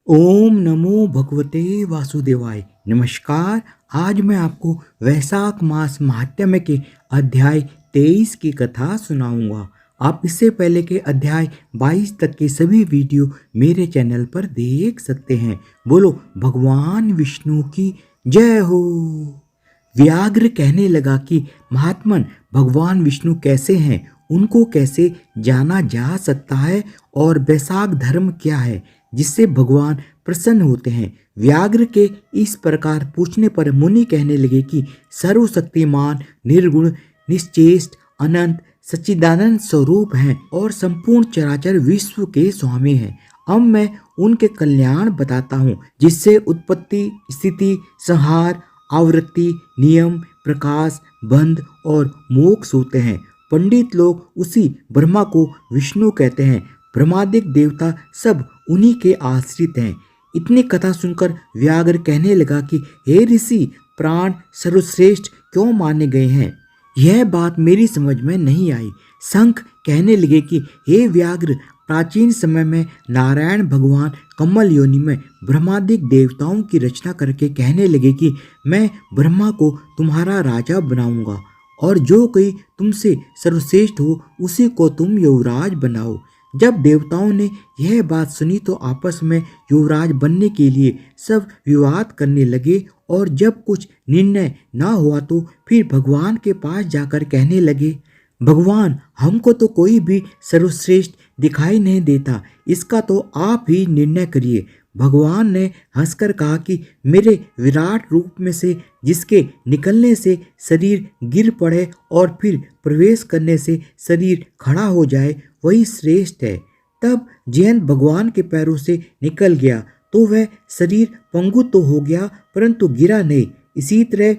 ओम नमो भगवते वासुदेवाय। नमस्कार। आज मैं आपको वैशाख मास महात्म्य के अध्याय 23 की कथा सुनाऊंगा। आप इससे पहले के अध्याय 22 तक के सभी वीडियो मेरे चैनल पर देख सकते हैं। बोलो भगवान विष्णु की जय हो। व्याघ्र कहने लगा कि महात्मन, भगवान विष्णु कैसे हैं, उनको कैसे जाना जा सकता है, और वैशाख धर्म क्या है जिससे भगवान प्रसन्न होते हैं। व्याघ्र के इस प्रकार पूछने पर मुनि कहने लगे कि सर्वशक्तिमान, निर्गुण, निश्चेष्ट, अनंत, सच्चिदानंद स्वरूप हैं और संपूर्ण चराचर विश्व के स्वामी हैं। अब मैं उनके कल्याण बताता हूँ जिससे उत्पत्ति, स्थिति, संहार, आवृत्ति, नियम, प्रकाश, बंध और मोक्ष होते हैं। पंडित लोग उसी ब्रह्मा को विष्णु कहते हैं। ब्रह्मादिक देवता सब उन्हीं के आश्रित हैं। इतनी कथा सुनकर व्याघ्र कहने लगा कि हे ऋषि, प्राण सर्वश्रेष्ठ क्यों माने गए हैं, यह बात मेरी समझ में नहीं आई। शंख कहने लगे कि हे व्याघ्र, प्राचीन समय में नारायण भगवान कमल योनि में ब्रह्मादिक देवताओं की रचना करके कहने लगे कि मैं ब्रह्मा को तुम्हारा राजा बनाऊंगा और जो कोई तुमसे सर्वश्रेष्ठ हो उसी को तुम युवराज बनाओ। जब देवताओं ने यह बात सुनी तो आपस में युवराज बनने के लिए सब विवाद करने लगे, और जब कुछ निर्णय न हुआ तो फिर भगवान के पास जाकर कहने लगे, भगवान, हमको तो कोई भी सर्वश्रेष्ठ दिखाई नहीं देता, इसका तो आप ही निर्णय करिए। भगवान ने हंसकर कहा कि मेरे विराट रूप में से जिसके निकलने से शरीर गिर पड़े और फिर प्रवेश करने से शरीर खड़ा हो जाए वही श्रेष्ठ है। तब जयंत भगवान के पैरों से निकल गया तो वह शरीर पंगु तो हो गया परंतु गिरा नहीं। इसी तरह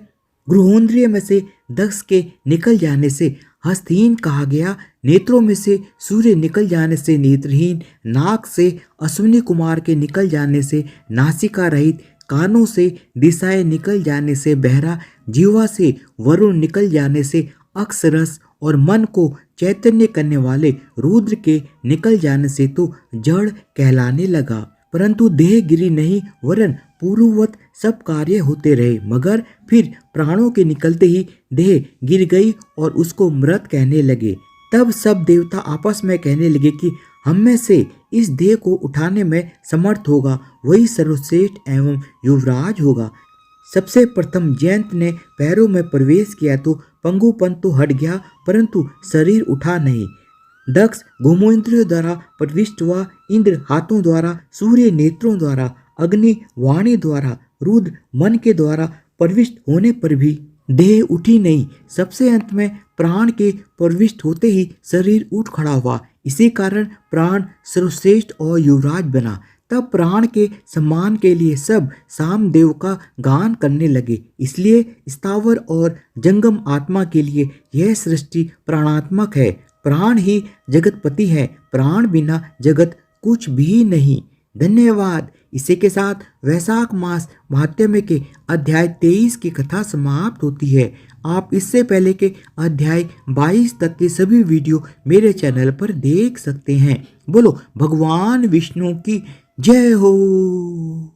गृहोन्द्रिय में से दक्ष के निकल जाने से हस्तहीन कहा गया, नेत्रों में से सूर्य निकल जाने से नेत्रहीन, नाक से अश्विनी कुमार के निकल जाने से नासिका रहित, कानों से दिशाएं निकल जाने से बहरा, जीवा से वरुण निकल जाने से अक्षरस, और मन को चैतन्य करने वाले रुद्र के निकल जाने से तो जड़ कहलाने लगा। परंतु देह गिरी नहीं, वरन पूर्ववत सब कार्य होते रहे, मगर फिर प्राणों के निकलते ही देह गिर गई और उसको मृत कहने लगे। तब सब देवता आपस में कहने लगे कि हम में से इस देह को उठाने में समर्थ होगा वही सर्वश्रेष्ठ एवं युवराज होगा। सबसे प्रथम जयंत ने पैरों में प्रवेश किया तो पंगुपन तो हट गया परंतु शरीर उठा नहीं। दक्ष घुमोन्द्रियों द्वारा प्रविष्ट हुआ, इंद्र हाथों द्वारा, सूर्य नेत्रों द्वारा, अग्नि वाणी द्वारा, रुद्र मन के द्वारा प्रविष्ट होने पर भी देह उठी नहीं। सबसे अंत में प्राण के प्रविष्ट होते ही शरीर उठ खड़ा हुआ। इसी कारण प्राण सर्वश्रेष्ठ और युवराज बना। तब प्राण के सम्मान के लिए सब सामदेव का गान करने लगे। इसलिए स्थावर और जंगम आत्मा के लिए यह सृष्टि प्राणात्मक है। प्राण ही जगतपति है, प्राण बिना जगत कुछ भी नहीं। धन्यवाद। इसी के साथ वैशाख मास महात्म्य के अध्याय 23 की कथा समाप्त होती है। आप इससे पहले के अध्याय 22 तक के सभी वीडियो मेरे चैनल पर देख सकते हैं। बोलो भगवान विष्णु की जय हो।